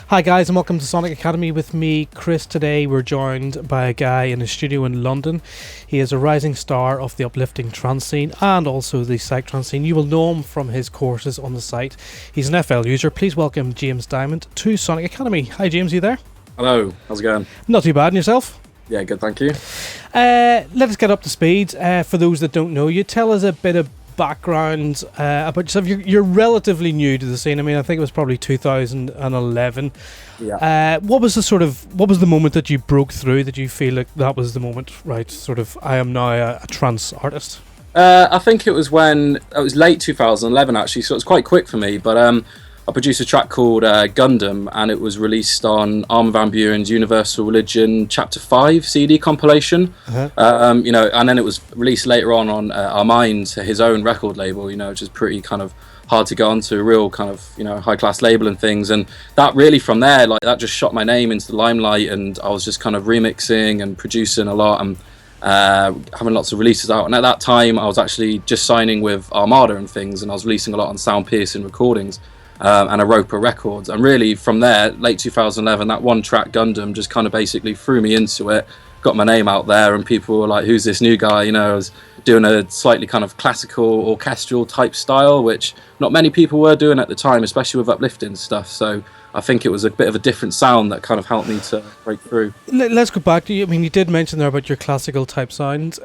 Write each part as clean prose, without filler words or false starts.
Hi guys and welcome to Sonic Academy with me, Chris. Today we're joined by a guy in a studio in London. He is a rising star of the uplifting trance scene and also the psych trance scene. You will know him from his courses on the site. He's an FL user. Please welcome James Dymond to Sonic Academy. Hi James, you there? Hello, how's it going? Not too bad, and yourself? Yeah, good, thank you. Let us get up to speed. For those that don't know you, tell us a bit of background about yourself. You're relatively new to the scene. I mean, I think it was probably 2011. Yeah. What was the moment that you broke through, that you feel like that was the moment, right, sort of, I am now a trance artist? I think it was late 2011 actually, so it was quite quick for me, but I produced a track called Gundam, and it was released on Armin Van Buuren's Universal Religion Chapter 5 CD compilation. And then it was released later on Armin, his own record label, which is pretty kind of hard to get onto, a real kind of, high class label and things. And that really, from there, like, that just shot my name into the limelight, and I was just kind of remixing and producing a lot and having lots of releases out. And at that time, I was actually just signing with Armada and things, and I was releasing a lot on Sound Piercing Recordings. And Europa Records, and really from there, late 2011, that one track Gundam just kind of basically threw me into it, got my name out there, and people were like, who's this new guy? I was doing a slightly kind of classical orchestral type style, which not many people were doing at the time, especially with uplifting stuff. So I think it was a bit of a different sound that kind of helped me to break through. Let's go back to you. I mean, you did mention there about your classical type sound.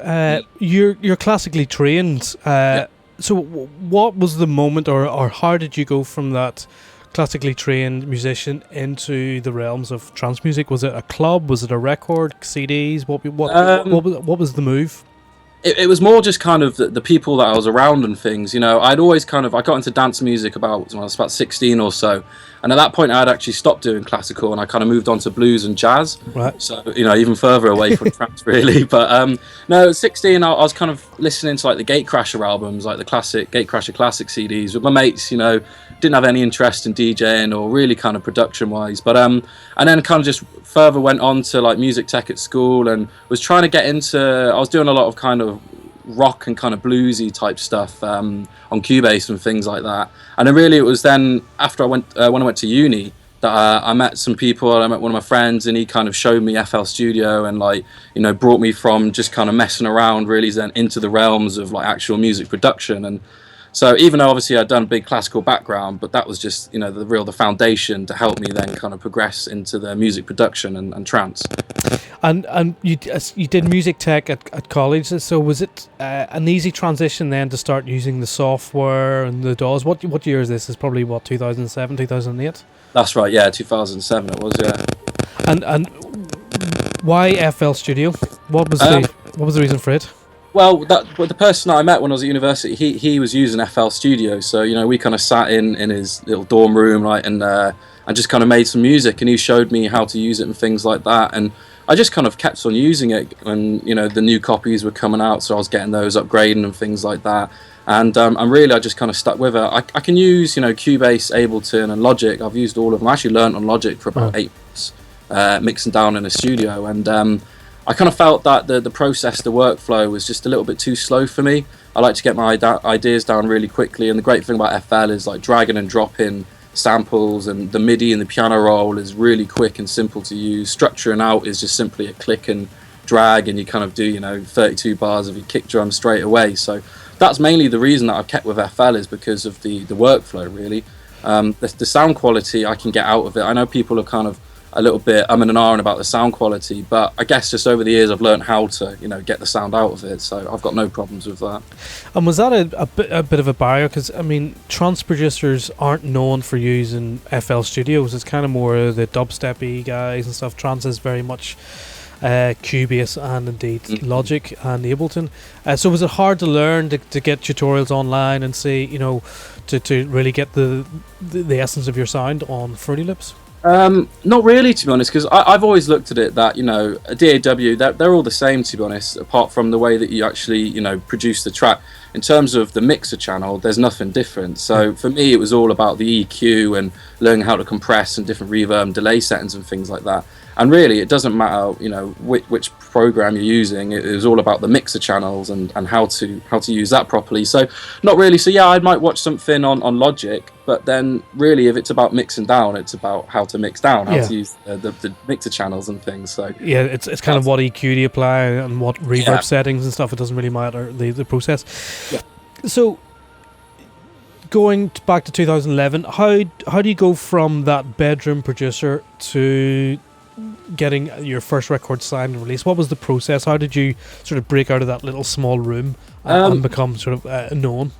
You're classically trained. Yeah. So what was the moment, or how did you go from that classically trained musician into the realms of trance music? Was it a club? Was it a record? CDs? What was the move? It was more just kind of the people that I was around and things. I'd always I got into dance music when I was about 16 or so, and at that point I had actually stopped doing classical, and I kind of moved on to blues and jazz. Right. So even further away from trance really. But no, at 16 I was kind of listening to like the Gatecrasher albums, like the classic Gatecrasher classic CDs with my mates. Didn't have any interest in DJing or really kind of production wise. But and then kind of just further went on to like music tech at school, and was trying to get into. I was doing a lot of kind of rock and kind of bluesy type stuff on Cubase and things like that. And then really it was then after when I went to uni that I met some people. I met one of my friends, and he kind of showed me FL Studio, and brought me from just kind of messing around really then into the realms of like actual music production. And so even though obviously I'd done a big classical background, but that was just the foundation to help me then kind of progress into the music production and trance. And you did music tech at college, so was it an easy transition then to start using the software and the DAWs? What year is this? It's probably 2007, 2008? That's right, yeah, 2007 it was, yeah. And why FL Studio? What was the reason for it? Well, the person that I met when I was at university, he was using FL Studio, so we kind of sat in his little dorm room, right, and just kind of made some music, and he showed me how to use it and things like that, and I just kind of kept on using it when the new copies were coming out, so I was getting those upgrading and things like that, and I just kind of stuck with it. I can use Cubase, Ableton, and Logic. I've used all of them. I actually learned on Logic for about 8 months, mixing down in a studio, and I kind of felt that the process, the workflow was just a little bit too slow for me. I like to get my ideas down really quickly, and the great thing about FL is like dragging and dropping samples, and the MIDI and the piano roll is really quick and simple to use. Structuring out is just simply a click and drag, and you kind of do 32 bars of your kick drum straight away. So that's mainly the reason that I've kept with FL, is because of the workflow really. The sound quality I can get out of it. I know people are kind of a little bit and ahhing about the sound quality, but I guess just over the years I've learned how to get the sound out of it, so I've got no problems with that. And was that a bit of a barrier? Because I mean, trance producers aren't known for using FL Studios. It's kind of more the dubsteppy guys and stuff. Trance is very much Cubase and indeed Logic and Ableton. So was it hard to learn, to get tutorials online and see to really get the essence of your sound on Fruity Loops? Not really, to be honest, because I've always looked at it that a DAW, they're all the same, to be honest, apart from the way that you actually produce the track. In terms of the mixer channel, there's nothing different. So for me it was all about the EQ and learning how to compress and different reverb and delay settings and things like that. And really, it doesn't matter, you know, which program you're using. It was all about the mixer channels and how to use that properly. So not really. So yeah, I might watch something on Logic, but then really, if it's about mixing down, it's about how to mix down, how to use the mixer channels and things. So yeah, it's kind of what EQ do you apply and what reverb settings and stuff. It doesn't really matter the process. Yeah. So going back to 2011, how do you go from that bedroom producer to getting your first record signed and released? What was the process? How did you sort of break out of that little small room and become sort of known?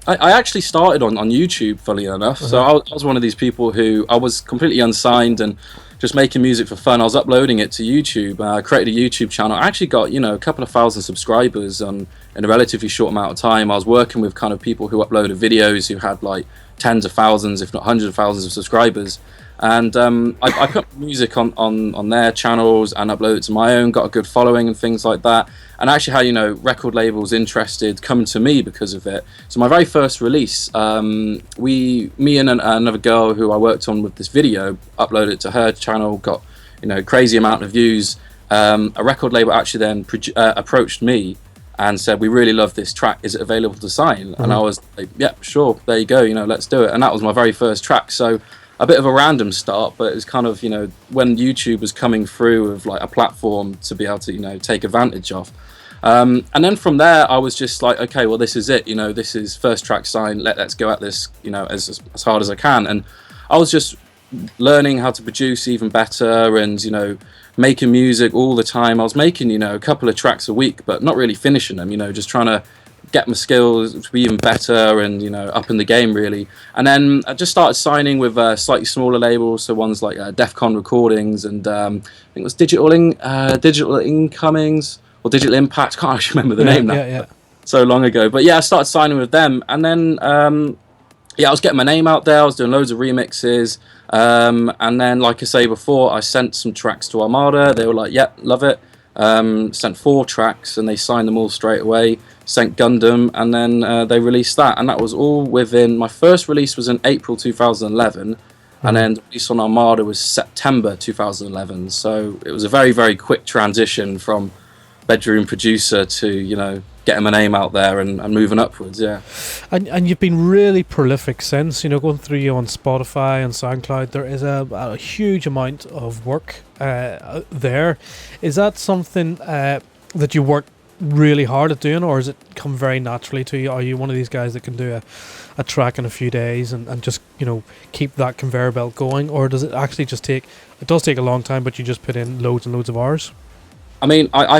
I actually started on YouTube, funny enough. So I was one of these people who I was completely unsigned and just making music for fun. I was uploading it to YouTube. I created a YouTube channel. I actually got, you know, a couple of thousand subscribers in a relatively short amount of time. I was working with kind of people who uploaded videos who had like tens of thousands, if not hundreds of thousands of subscribers. And I put music on their channels and uploaded it to my own, got a good following and things like that. And actually had, you know, record labels interested coming to me because of it. So my very first release, me and another girl who I worked on with this video, uploaded it to her channel, got, you know, crazy amount of views. A record label actually then approached me and said, we really love this track, is it available to sign? And I was like, yeah, sure, there you go, you know, let's do it. And that was my very first track. So a bit of a random start, but it was kind of, you know, when YouTube was coming through with like a platform to be able to, you know, take advantage of. And then from there, I was just like, okay, well, this is it, you know, this is first track signed, let's go at this, you know, as hard as I can. And I was just learning how to produce even better and, you know, making music all the time. I was making, you know, a couple of tracks a week, but not really finishing them, you know, just trying to get my skills to be even better and, you know, up in the game really. And then I just started signing with slightly smaller labels, so ones like Defcon Recordings and I think it was Digital Incomings or Digital Impact. Can't actually remember the name now. Yeah. So long ago. But yeah, I started signing with them, and then I was getting my name out there. I was doing loads of remixes, and then, like I say before, I sent some tracks to Armada. They were like, "Yep, love it." Sent 4 tracks, and they signed them all straight away. Sent Gundam, and then they released that, and that was all within. My first release was in April 2011, and then the release on Armada was September 2011. So it was a very, very quick transition from bedroom producer to, you know, getting my name out there and moving upwards. And you've been really prolific since, you know, going through you on Spotify and SoundCloud. There is a huge amount of work there. Is that something that you work really hard at doing, or has it come very naturally to you? Are you one of these guys that can do a track in a few days and just, you know, keep that conveyor belt going, or does it actually just take a long time, but you just put in loads and loads of hours? I mean, I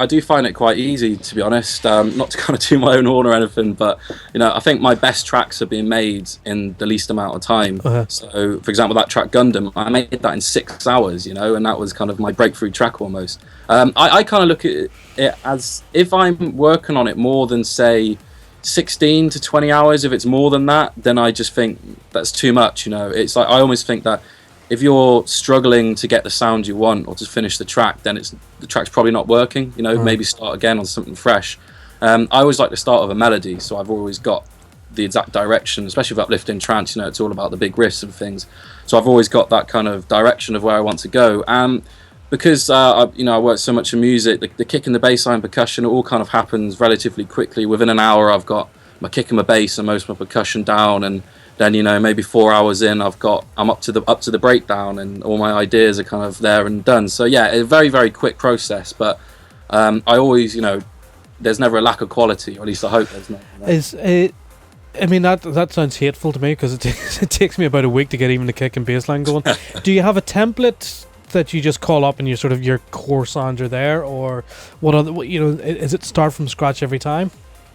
do find it quite easy, to be honest. Not to kind of do my own horn or anything, but, you know, I think my best tracks are being made in the least amount of time. So, for example, that track Gundam, I made that in 6 hours, you know, and that was kind of my breakthrough track almost. I kind of look at it as if I'm working on it more than, say, 16 to 20 hours. If it's more than that, then I just think that's too much, you know. It's like I almost think that if you're struggling to get the sound you want or to finish the track, then the track's probably not working, you know. Maybe start again on something fresh. I always like to start with a melody, so I've always got the exact direction, especially with uplifting trance, you know, it's all about the big riffs and things. So I've always got that kind of direction of where I want to go. Because I work so much in music, the kick and the bass line percussion, it all kind of happens relatively quickly. Within an hour, I've got my kick and my bass and most of my percussion down, and then, you know, maybe 4 hours in, I'm up to the breakdown, and all my ideas are kind of there and done. So yeah, a very, very quick process. But I always, you know, there's never a lack of quality, or at least I hope there's not. You know? I mean, that sounds hateful to me, because it takes me about a week to get even the kick and bass line going. Do you have a template that you just call up and you sort of your core sounds are there, or what other, you know, is it start from scratch every time?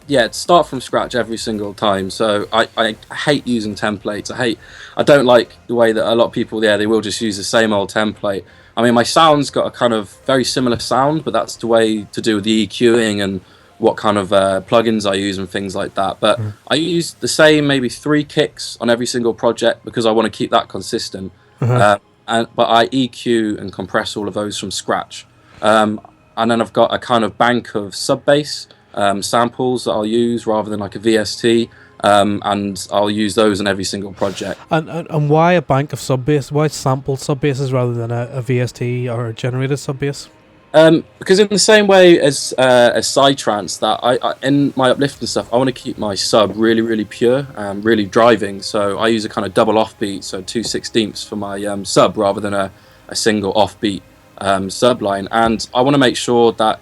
Yeah, it's start from scratch every single time. So I hate using templates. I don't like the way that a lot of people, they will just use the same old template. I mean, my sound's got a kind of very similar sound, but that's the way to do with the EQing and what kind of plugins I use and things like that. But I use the same maybe 3 kicks on every single project because I want to keep that consistent. But I EQ and compress all of those from scratch. And then I've got a kind of bank of sub bass samples that I'll use rather than like a VST. and I'll use those in every single project. And why a bank of sub bass? Why sampled sub basses rather than a VST or a generated sub bass? Because in the same way as Psytrance, that I in my uplifting stuff, I want to keep my sub really, really pure, really driving. So I use a kind of double offbeat, so 2/16 for my sub rather than a single offbeat sub line. And I want to make sure that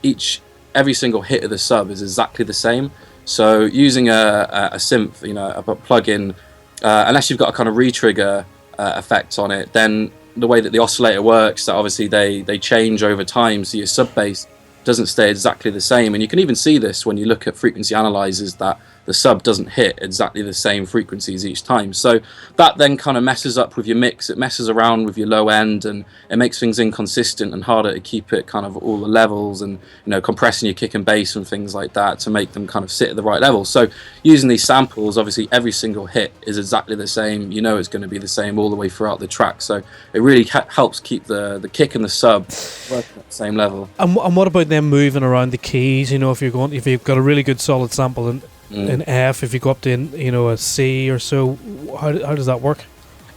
every single hit of the sub is exactly the same. So using a synth, a plugin, unless you've got a kind of retrigger effect on it, then the way that the oscillator works, that obviously they change over time, so your sub bass doesn't stay exactly the same. And you can even see this when you look at frequency analyzers, that the sub doesn't hit exactly the same frequencies each time. So that then kind of messes up with your mix. It messes around with your low end, and it makes things inconsistent and harder to keep it kind of all the levels, and compressing your kick and bass and things like that to make them kind of sit at the right level. So using these samples, obviously every single hit is exactly the same. It's going to be the same all the way throughout the track. So it really helps keep the kick and the sub working at the same level. And what about them moving around the keys? If you've got a really good solid sample in F, if you go up to a C or so, how does that work?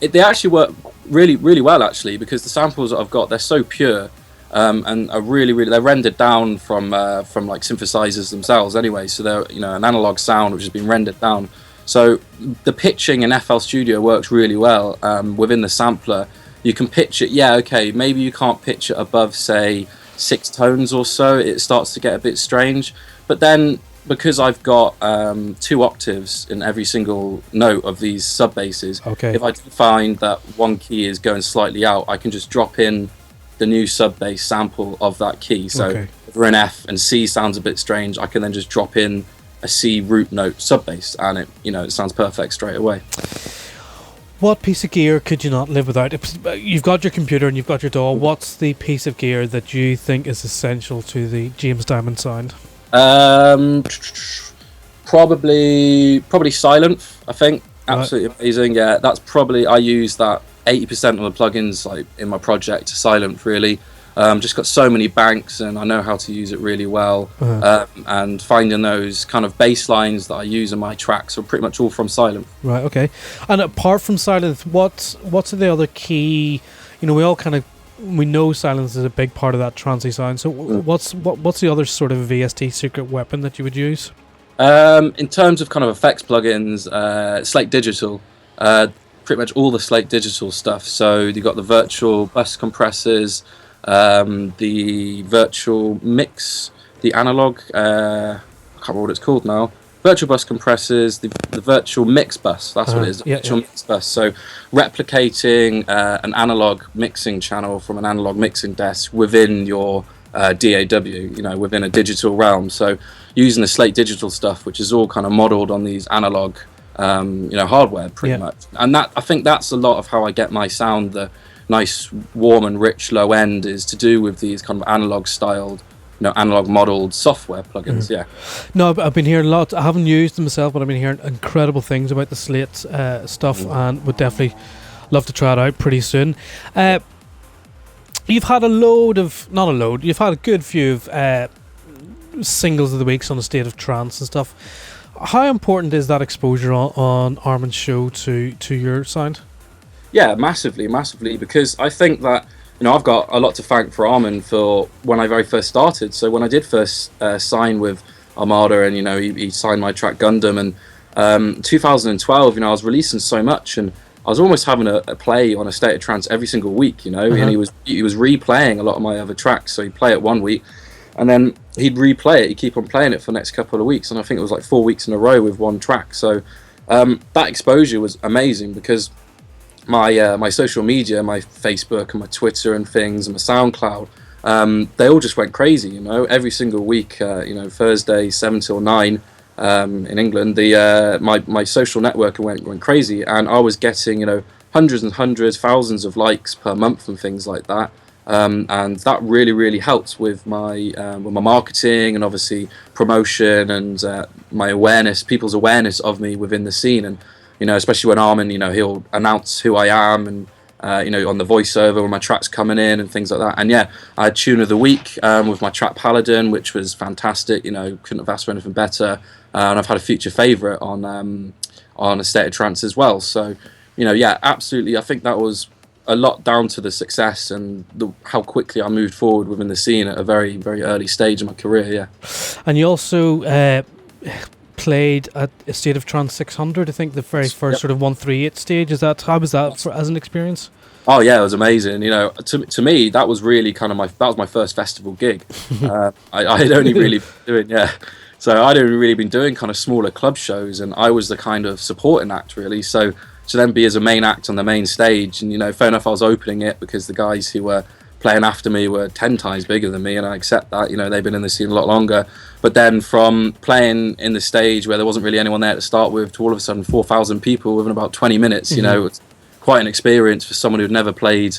They actually work really, really well, actually, because the samples that I've got, they're so pure, and are really, really, they're rendered down from like synthesizers themselves anyway. So they're an analog sound which has been rendered down. So the pitching in FL Studio works really well. Within the sampler, you can pitch it. Yeah, okay, maybe you can't pitch it above, say, 6 tones or so. It starts to get a bit strange, but then, because I've got 2 octaves in every single note of these sub basses, if I do find that one key is going slightly out, I can just drop in the new sub bass sample of that key. So if we're in F and C sounds a bit strange, I can then just drop in a C root note sub bass, and it sounds perfect straight away. What piece of gear could you not live without? You've got your computer and you've got your DAW. What's the piece of gear that you think is essential to the James Dymond sound? Probably Silent, I think. Absolutely amazing. Yeah, that's probably, I use that 80% of the plugins like in my project to Silent, really. Just got so many banks, and I know how to use it really well. And finding those kind of bass lines that I use in my tracks are pretty much all from Silent. Right. Okay. And apart from Silent, what's the other key? We know silence is a big part of that trancey sound. So what's the other sort of VST secret weapon that you would use? In terms of kind of effects plugins, Slate Digital, pretty much all the Slate Digital stuff. So you've got the virtual bus compressors, the virtual mix, the analog, I can't remember what it's called now. Virtual bus compressors, the virtual mix bus, that's what it is, the virtual mix bus. So replicating an analog mixing channel from an analog mixing desk within your DAW, within a digital realm. So using the Slate Digital stuff, which is all kind of modeled on these analog, hardware pretty much. And that, I think that's a lot of how I get my sound, the nice, warm and rich low end, is to do with these kind of analog styled, analog modeled software plugins. No, I've been hearing a lot. I haven't used them myself, but I've been hearing incredible things about the Slate stuff, and would definitely love to try it out pretty soon. You've had you've had a good few of singles of the weeks on the State of Trance and stuff. How important is that exposure on Armin's show to your sound? Yeah, massively, because I think that I've got a lot to thank for Armin for when I very first started. So when I did first sign with Armada, and he signed my track Gundam, and 2012, I was releasing so much, and I was almost having a play on A State of Trance every single week, and he was replaying a lot of my other tracks. So he'd play it one week, and then he'd replay it. He'd keep on playing it for the next couple of weeks, and I think it was like 4 weeks in a row with one track. So that exposure was amazing, because my social media, my Facebook and my Twitter and things, and my SoundCloud, they all just went crazy. Every single week, Thursday 7 till 9 in England, my social network went crazy, and I was getting hundreds and hundreds, thousands of likes per month and things like that. And that really helped with my marketing, and obviously promotion, and my awareness, people's awareness of me within the scene. And especially when Armin, he'll announce who I am, and on the voiceover when my track's coming in and things like that. And yeah, I had Tune of the Week with my track Paladin, which was fantastic. Couldn't have asked for anything better. And I've had a feature favourite on A State of Trance as well. So, yeah, absolutely. I think that was a lot down to the success and how quickly I moved forward within the scene at a very, very early stage in my career, yeah. And you also played at A State of Trance 600, I think, the very first sort of 138 stage. How was that as an experience? Oh yeah, it was amazing. To me, that was really kind of that was my first festival gig. I had only really been doing, so I'd only really been doing kind of smaller club shows, and I was the kind of supporting act really. So to then be as a main act on the main stage, and fair enough, I was opening it because the guys who were playing after me were 10 times bigger than me, and I accept that. They've been in the scene a lot longer. But then from playing in the stage where there wasn't really anyone there to start with, to all of a sudden 4,000 people within about 20 minutes, it's quite an experience for someone who'd never played,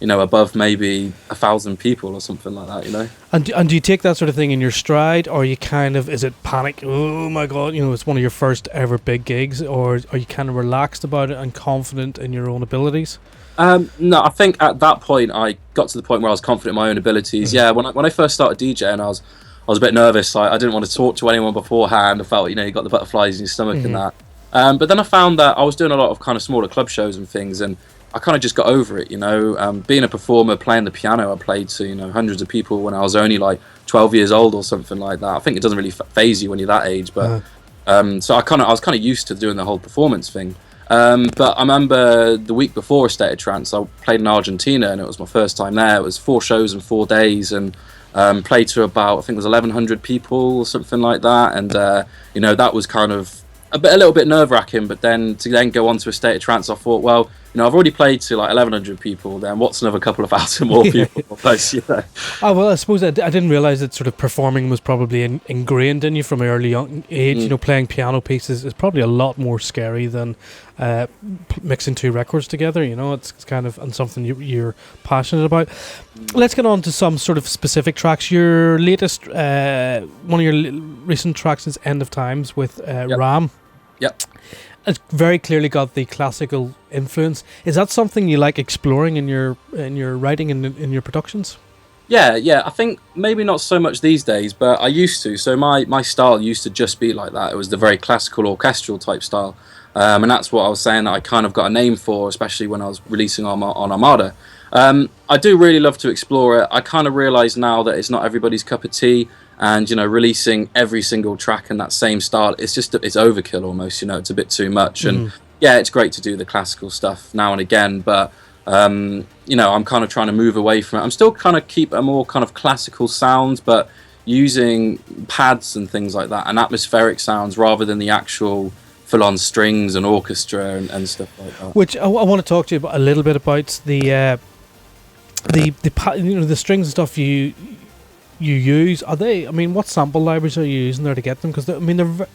above maybe 1,000 people or something like that, And do you take that sort of thing in your stride, or you is it panic? Oh my God, it's one of your first ever big gigs, or are you kind of relaxed about it and confident in your own abilities? No, I think at that point I got to the point where I was confident in my own abilities. Yeah, when I first started DJing, I was a bit nervous. I didn't want to talk to anyone beforehand. I felt, you got the butterflies in your stomach and that. But then I found that I was doing a lot of kind of smaller club shows and things, and I kind of just got over it, Being a performer, playing the piano, I played to, hundreds of people when I was only like 12 years old or something like that. I think it doesn't really phase you when you're that age, but so I was kind of used to doing the whole performance thing. But I remember the week before A State of Trance, I played in Argentina, and it was my first time there. It was 4 shows in 4 days, and played to about, I think it was 1,100 people or something like that. And that was kind of a little bit nerve-wracking. But then to go on to A State of Trance, I thought, well, I've already played to like 1,100 people. Then what's another couple of thousand more people? Oh well, I suppose I didn't realise that sort of performing was probably ingrained in you from an early young age. Playing piano pieces is probably a lot more scary than mixing 2 records together. It's kind of and something you're passionate about. Let's get on to some sort of specific tracks. Your latest, one of your recent tracks is "End of Times" with Ram. Yep. It's very clearly got the classical influence. Is that something you like exploring in your writing and in your productions? Yeah. I think maybe not so much these days, but I used to. So my style used to just be like that. It was the very classical orchestral type style, and that's what I was saying that I kind of got a name for, especially when I was releasing on Armada. I do really love to explore it. I kind of realise now that it's not everybody's cup of tea. And releasing every single track in that same style, it's overkill almost. It's a bit too much. And yeah, it's great to do the classical stuff now and again, but I'm kind of trying to move away from it. I'm still kind of keep a more kind of classical sound, but using pads and things like that and atmospheric sounds rather than the actual full-on strings and orchestra and stuff like that. Which I want to talk to you a little bit about the strings and stuff you use. Are they? I mean, what sample libraries are you using there to get them? Because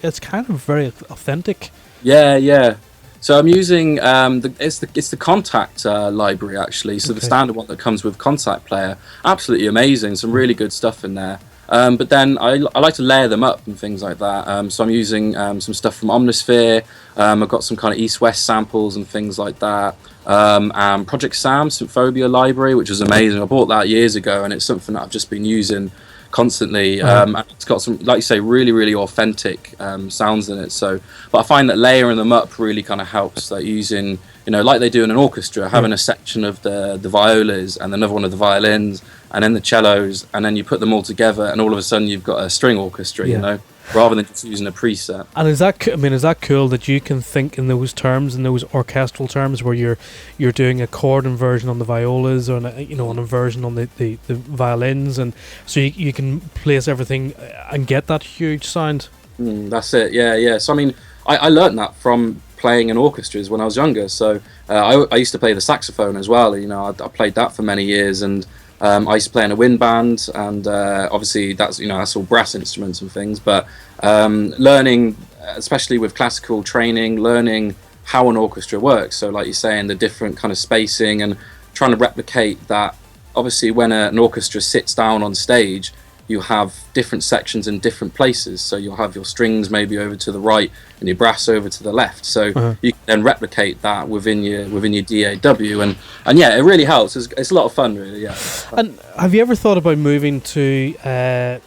it's kind of very authentic. Yeah. So I'm using it's the Contact library actually. So the standard one that comes with Contact Player, absolutely amazing. Some really good stuff in there. But then I like to layer them up and things like that. So I'm using some stuff from Omnisphere. I've got some kind of East-West samples and things like that. And Project Sam, Synthphobia library, which was amazing. I bought that years ago, and it's something that I've just been using constantly. And it's got some, like you say, really, really authentic sounds in it. So, but I find that layering them up really kind of helps. Like using, like they do in an orchestra, having a section of the violas and another one of the violins, and then the cellos, and then you put them all together, and all of a sudden you've got a string orchestra. Rather than just using a preset. And is that cool that you can think in those terms, in those orchestral terms, where you're doing a chord inversion on the violas, or an inversion on the violins, and so you can place everything and get that huge sound. That's it. Yeah. So I mean, I learned that from playing in orchestras when I was younger. So I used to play the saxophone as well. I played that for many years, and I used to play in a wind band, and obviously that's all brass instruments and things. But learning, especially with classical training, learning how an orchestra works. So, like you're saying, the different kind of spacing and trying to replicate that. Obviously, when an orchestra sits down on stage, you have different sections in different places. So you'll have your strings maybe over to the right and your brass over to the left. So you can then replicate that within your DAW, and yeah, it really helps. It's a lot of fun, really. Yeah. And have you ever thought about moving to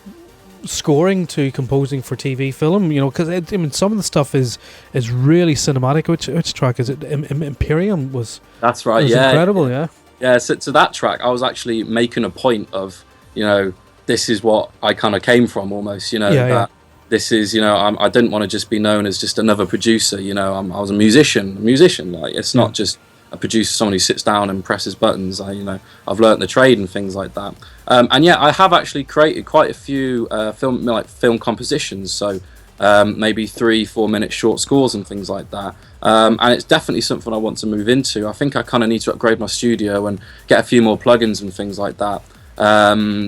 scoring, to composing for TV, film? You know, because I mean, some of the stuff is really cinematic. Which track is it? Imperium was. That's right. Was incredible. Yeah. Yeah. So that track, I was actually making a point of, you know, this is what I kind of came from almost, you know, this is, you know, I didn't want to just be known as just another producer, you know, I was a musician, like, it's not just a producer, someone who sits down and presses buttons. I've learnt the trade and things like that. And yeah, I have actually created quite a few film compositions, so maybe 3-4 minute short scores and things like that. And it's definitely something I want to move into. I think I kind of need to upgrade my studio and get a few more plugins and things like that.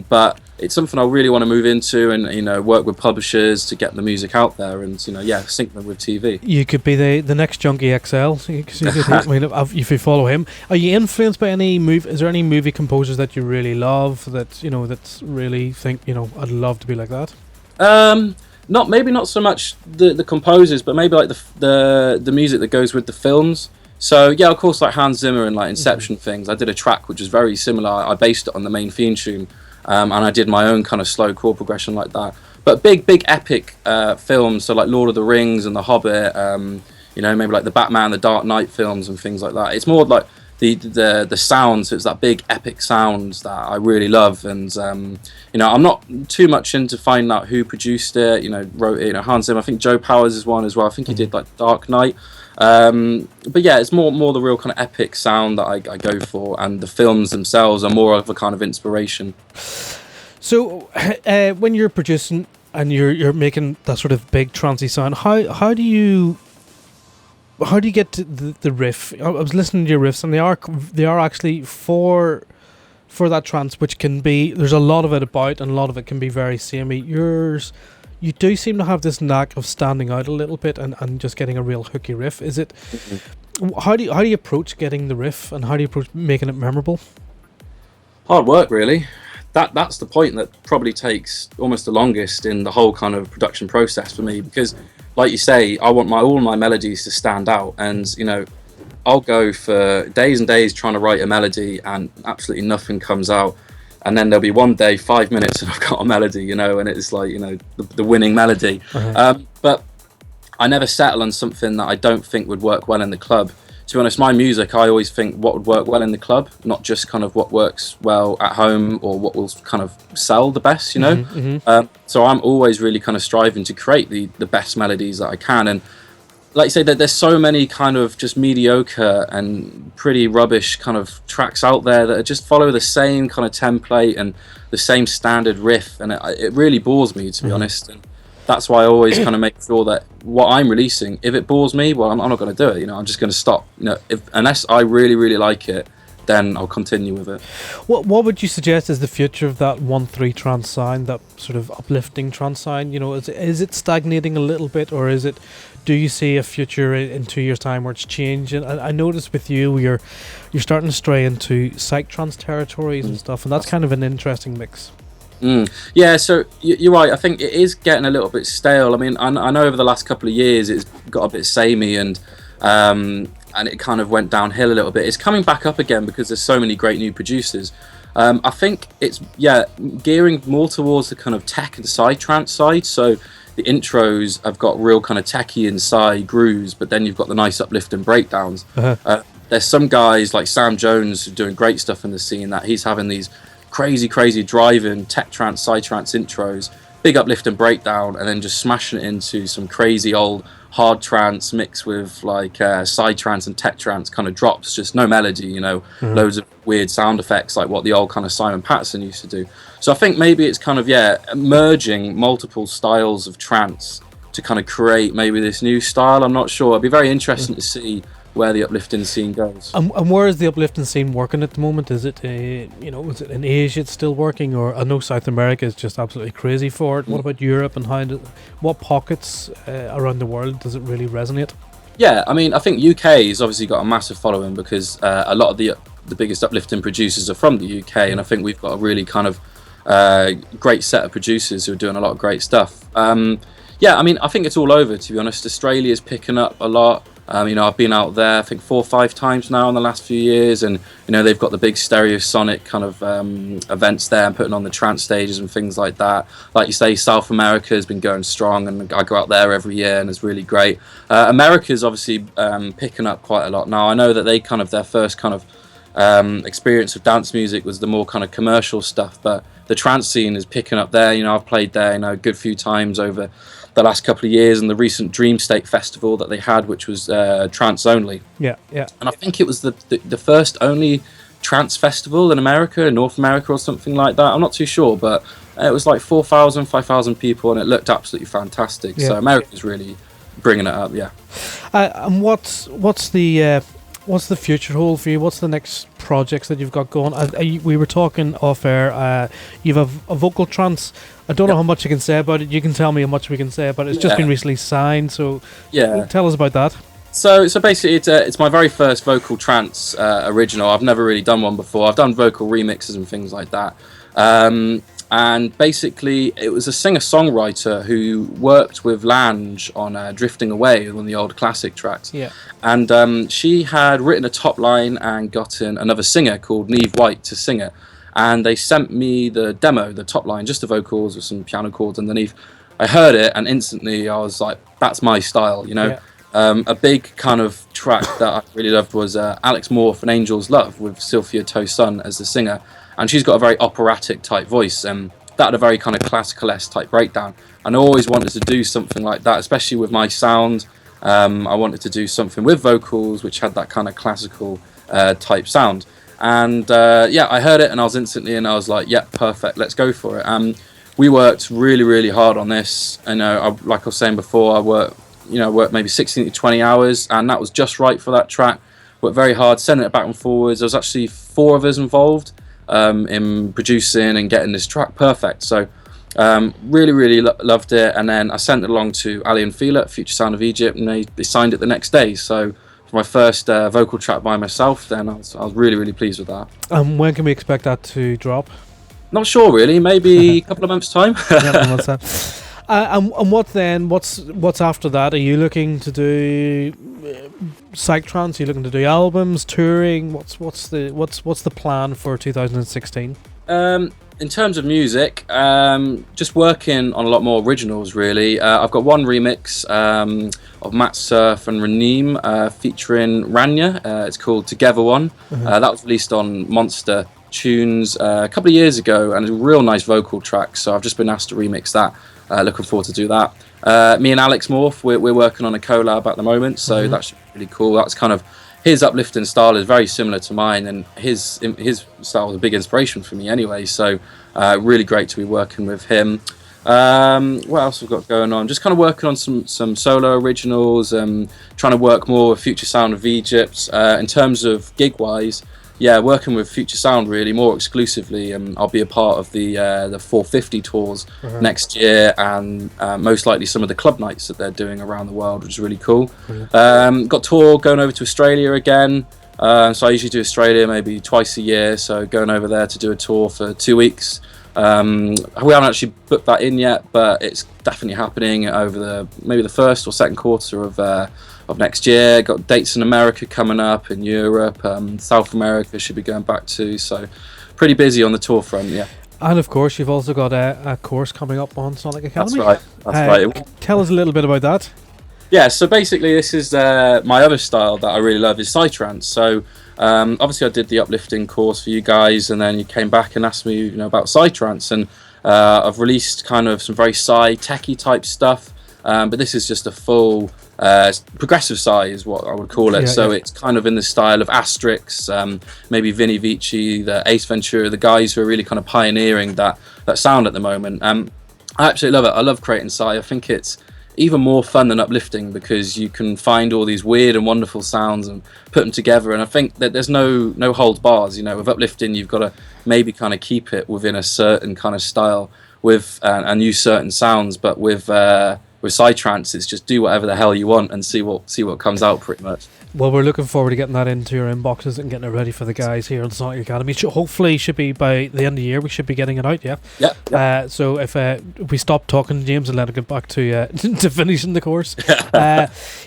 But it's something I really want to move into, and, you know, work with publishers to get the music out there, and, you know, yeah, sync them with TV. You could be the next Junkie XL. I mean, if you follow him, are you influenced by any movie? Is there any movie composers that you really love, that, you know, that's really think, you know, I'd love to be like that? Not so much the composers, but maybe like the music that goes with the films. So yeah, of course, like Hans Zimmer and like Inception things. I did a track which was very similar. I based it on the main theme tune, and I did my own kind of slow chord progression like that. But big epic films, so like Lord of the Rings and The Hobbit, you know, maybe like the Batman, the Dark Knight films and things like that. It's more like the sound, so it's that big epic sound that I really love. And you know, I'm not too much into finding out who produced it, you know, wrote it. You know, Hans Zimmer, I think Joe Powers is one as well. I think he did like Dark Knight. But yeah, it's more the real kind of epic sound that I go for, and the films themselves are more of a kind of inspiration. So when you're producing and you're making that sort of big trancey sound, how do you get to the riff? I was listening to your riffs, and they are actually for that trance, which can be, there's a lot of it about, and a lot of it can be very samey. You do seem to have this knack of standing out a little bit and just getting a real hooky riff. Is it? How do you approach getting the riff, and how do you approach making it memorable? Hard work, really. That's the point that probably takes almost the longest in the whole kind of production process for me, because, like you say, I want all my melodies to stand out, and, you know, I'll go for days and days trying to write a melody, and absolutely nothing comes out. And then there'll be one day, 5 minutes, and I've got a melody, you know, and it's like, you know, the winning melody. But I never settle on something that I don't think would work well in the club. To be honest, my music, I always think what would work well in the club, not just kind of what works well at home or what will kind of sell the best, you know. So I'm always really kind of striving to create the best melodies that I can. And like you say, that there's so many kind of just mediocre and pretty rubbish kind of tracks out there that just follow the same kind of template and the same standard riff, and it really bores me, to be honest. And that's why I always kind of make sure that what I'm releasing, if it bores me, well, I'm not going to do it. You know, I'm just going to stop. You know, unless I really, really like it, then I'll continue with it. What would you suggest is the future of that 1/3 trance sound, that sort of uplifting trance sound? You know, is it stagnating a little bit, or is it? Do you see a future in 2 years' time where it's changing? I noticed with you, you're starting to stray into psych trance territories and stuff, and that's kind of an interesting mix. Yeah, so you're right. I think it is getting a little bit stale. I mean, I know over the last couple of years it's got a bit samey, and it kind of went downhill a little bit. It's coming back up again because there's so many great new producers. I think it's gearing more towards the kind of tech and psytrance side. So the intros have got real kind of techie inside grooves, but then you've got the nice uplifting breakdowns. There's some guys like Sam Jones who are doing great stuff in the scene, that he's having these crazy driving tech trance, psytrance intros, big uplifting breakdown, and then just smashing it into some crazy old hard trance mixed with like psytrance and tech trance kind of drops, just no melody, you know, loads of weird sound effects like what the old kind of Simon Patterson used to do. So I think maybe it's kind of merging multiple styles of trance to kind of create maybe this new style. I'm not sure. It'd be very interesting to see where the uplifting scene goes. And where is the uplifting scene working at the moment? Is it is it in Asia it's still working, or I know South America is just absolutely crazy for it? What about Europe, and what pockets around the world does it really resonate? Yeah, I mean, I think UK has obviously got a massive following because a lot of the biggest uplifting producers are from the UK, and I think we've got a really kind of great set of producers who are doing a lot of great stuff. Yeah, I mean, I think it's all over, to be honest. Australia's picking up a lot. I've been out there, I think 4 or 5 times now in the last few years, and they've got the big Stereosonic kind of events there and putting on the trance stages and things like that. Like you say, South America has been going strong, and I go out there every year, and it's really great. America's obviously picking up quite a lot now. I know that they kind of their first kind of experience of dance music was the more kind of commercial stuff, but the trance scene is picking up there. I've played there a good few times over the last couple of years, and the recent Dream State Festival that they had, which was trance only. Yeah. And I think it was the first only trance festival in America, in North America or something like that. I'm not too sure, but it was like 4,000, 5,000 people, and it looked absolutely fantastic. So America's really bringing it up. Yeah. And what's the future hold for you? What's the next projects that you've got going? We were talking off air. You have a vocal trance. I don't know how much you can say about it. You can tell me how much we can say about it. It's just been recently signed, so tell us about that. So basically, it's my very first vocal trance original. I've never really done one before. I've done vocal remixes and things like that. And basically, it was a singer-songwriter who worked with Lange on Drifting Away, one of the old classic tracks. Yeah. And she had written a top line and gotten another singer called Neve White to sing it. And they sent me the demo, the top line, just the vocals with some piano chords underneath. I heard it, and instantly I was like, that's my style, Yeah. A big kind of track that I really loved was Alex Morph and Angel's Love with Sylvia Tosun as the singer. And she's got a very operatic type voice, and that had a very kind of classical-esque type breakdown. And I always wanted to do something like that, especially with my sound. I wanted to do something with vocals which had that kind of classical type sound. And I heard it, and I was like, yeah, perfect, let's go for it. We worked really, really hard on this. Like I was saying before, I worked maybe 16 to 20 hours, and that was just right for that track. Worked very hard, sending it back and forwards. There was actually 4 of us involved in producing and getting this track perfect. So really, really loved it. And then I sent it along to Ali and Fila at Future Sound of Egypt, and they signed it the next day. So for my first vocal track by myself, then I was really, really pleased with that. When can we expect that to drop? Not sure, really. Maybe a couple of months' time. And what then? What's after that? Are you looking to do psych trance? Are you looking to do albums, touring? What's the plan for 2016? In terms of music, just working on a lot more originals, really. I've got one remix of Matt Surf and Raneem featuring Rania. It's called Together One. That was released on Monster Tunes a couple of years ago, and it's a real nice vocal track, so I've just been asked to remix that. Looking forward to do that. Me and Alex Morph, we're working on a collab at the moment, so that should be really cool. That's kind of his uplifting style is very similar to mine, and his style was a big inspiration for me anyway. So really great to be working with him. What else have we got going on? Just kind of working on some solo originals, trying to work more with Future Sound of Egypt. In terms of gig wise, working with Future Sound really more exclusively, and I'll be a part of the 450 tours next year, and most likely some of the club nights that they're doing around the world, which is really cool. Got tour going over to Australia again, so I usually do Australia maybe twice a year, so going over there to do a tour for 2 weeks. We haven't actually booked that in yet, but it's definitely happening over maybe the first or second quarter of next year. Got dates in America coming up, in Europe, South America should be going back to, so pretty busy on the tour front. And of course you've also got a course coming up on Sonic Academy. That's right. Tell us a little bit about that. So basically this is my other style that I really love is psytrance. So obviously I did the uplifting course for you guys, and then you came back and asked me about psytrance, and I've released kind of some very techie type stuff, but this is just a full progressive psy is what I would call it. It's kind of in the style of Asterix, maybe Vinny Vici, the Ace Ventura, the guys who are really kind of pioneering that sound at the moment. I absolutely love it. I love creating psy. I think it's even more fun than uplifting because you can find all these weird and wonderful sounds and put them together, and I think that there's no holds bars. With uplifting you've got to maybe kind of keep it within a certain kind of style with and use certain sounds, but with with psytrance, it's just do whatever the hell you want and see what comes out, pretty much. Well, we're looking forward to getting that into your inboxes and getting it ready for the guys here at the Sonic Academy. Hopefully, should be by the end of the year. We should be getting it out. Yeah. Yeah. So if we stop talking to James and let him get back to to finishing the course.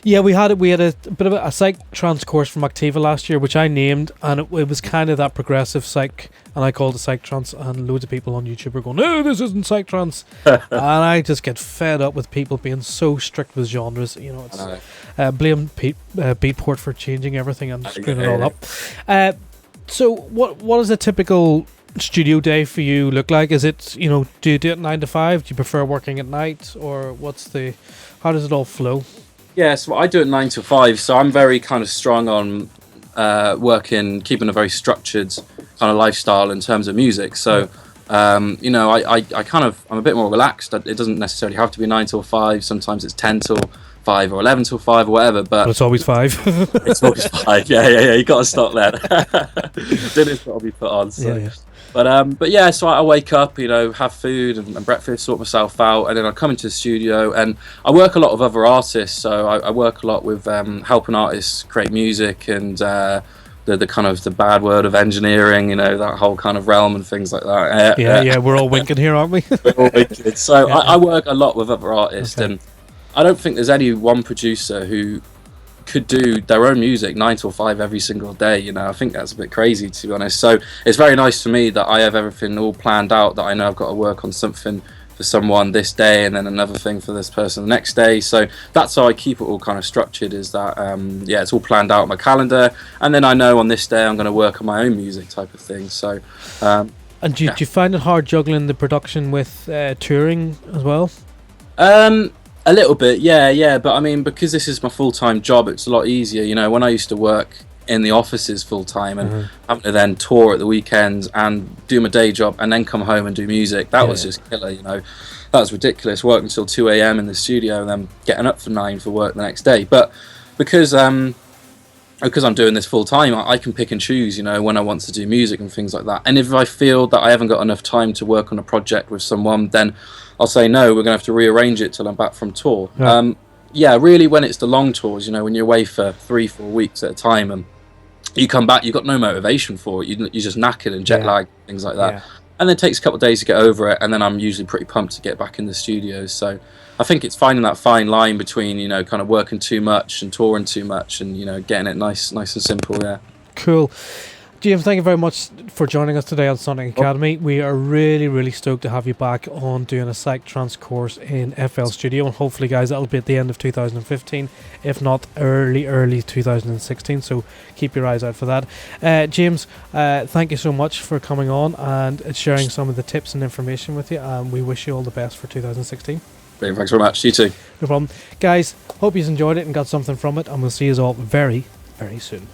Yeah, we had a bit of a psych trance course from Activa last year, which I named, and it was kind of that progressive psych, and I called it psych trance. And loads of people on YouTube are going, "No, this isn't psych trance," and I just get fed up with people being so strict with genres. You know, it's blame Beatport for changing everything and screwing it all up. So what is a typical studio day for you look like? Is it, you know, do you do it 9 to 5? Do you prefer working at night, or how does it all flow? Yeah, so I do it 9 to 5, so I'm very kind of strong on keeping a very structured kind of lifestyle in terms of music. So you know, I'm a bit more relaxed. It doesn't necessarily have to be 9 till 5. Sometimes it's 10 till 5 or 11 till 5 or whatever, but it's always 5. It's always 5. Yeah. You got to stop there. Dinner's got to be put on. So. Yeah. But yeah, so I wake up, you know, have food and breakfast, sort myself out, and then I come into the studio, and I work a lot with other artists. So I work a lot with helping artists create music and the kind of the bad word of engineering, you know, that whole kind of realm and things like that. Yeah, we're all winking here, aren't we? We're all winking. So I work a lot with other artists, and I don't think there's any one producer who could do their own music 9 till 5 every single day. You know, I think that's a bit crazy, to be honest. So it's very nice for me that I have everything all planned out, that I know I've got to work on something for someone this day and then another thing for this person the next day. So that's how I keep it all kind of structured, is that it's all planned out on my calendar, and then I know on this day I'm going to work on my own music type of thing. So and do you find it hard juggling the production with touring as well? A little bit, yeah, but I mean, because this is my full-time job, it's a lot easier. You know, when I used to work in the offices full-time and having to then tour at the weekends and do my day job and then come home and do music, that was just killer, you know. That was ridiculous, working until 2 a.m. in the studio and then getting up for 9 for work the next day. But because I'm doing this full-time, I can pick and choose, you know, when I want to do music and things like that. And if I feel that I haven't got enough time to work on a project with someone, then I'll say, no, we're going to have to rearrange it till I'm back from tour. Yeah, really, when it's the long tours, you know, when you're away for 3-4 weeks at a time and you come back, you've got no motivation for it. You're just knackered and jet lagged, things like that. And then it takes a couple of days to get over it, and then I'm usually pretty pumped to get back in the studio. So I think it's finding that fine line between, you know, kind of working too much and touring too much and, you know, getting it nice and simple, yeah. Cool. James, thank you very much for joining us today on Sonic Academy. We are really, really stoked to have you back on doing a psych trance course in FL Studio, and hopefully, guys, that'll be at the end of 2015, if not early 2016, so keep your eyes out for that. James, thank you so much for coming on and sharing some of the tips and information with you, and we wish you all the best for 2016. Brilliant, thanks very much. You too. No problem. Guys, hope you enjoyed it and got something from it, and we'll see you all very, very soon.